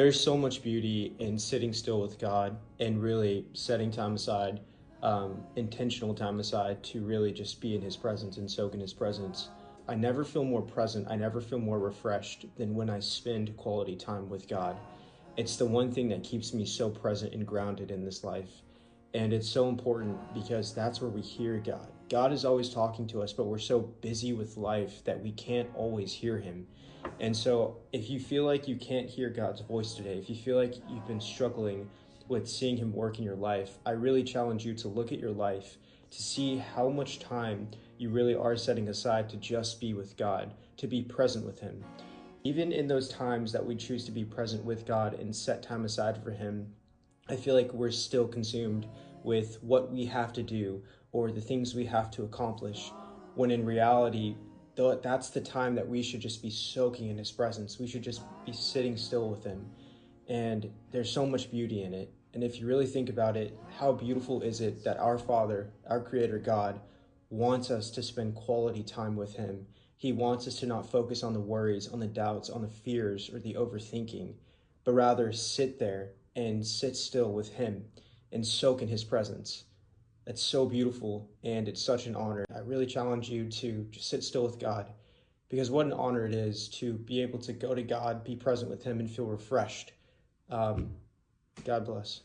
There's so much beauty in sitting still with God and really setting time aside, intentional time aside to really just be in His presence and soak in His presence. I never feel more present, I never feel more refreshed than when I spend quality time with God. It's the one thing that keeps me so present and grounded in this life. And it's so important because that's where we hear God. God is always talking to us, but we're so busy with life that we can't always hear Him. And so, if you feel like you can't hear God's voice today, if you feel like you've been struggling with seeing Him work in your life, I really challenge you to look at your life to see how much time you really are setting aside to just be with God, to be present with Him. Even in those times that we choose to be present with God and set time aside for Him, I feel like we're still consumed with what we have to do or the things we have to accomplish, when in reality, that's the time that we should just be soaking in His presence. We should just be sitting still with Him. And there's so much beauty in it. And if you really think about it, how beautiful is it that our Father, our Creator God, wants us to spend quality time with Him? He wants us to not focus on the worries, on the doubts, on the fears, or the overthinking, but rather sit there and sit still with Him and soak in His presence. That's so beautiful, and it's such an honor. I really challenge you to just sit still with God, because what an honor it is to be able to go to God, be present with Him, and feel refreshed. God bless.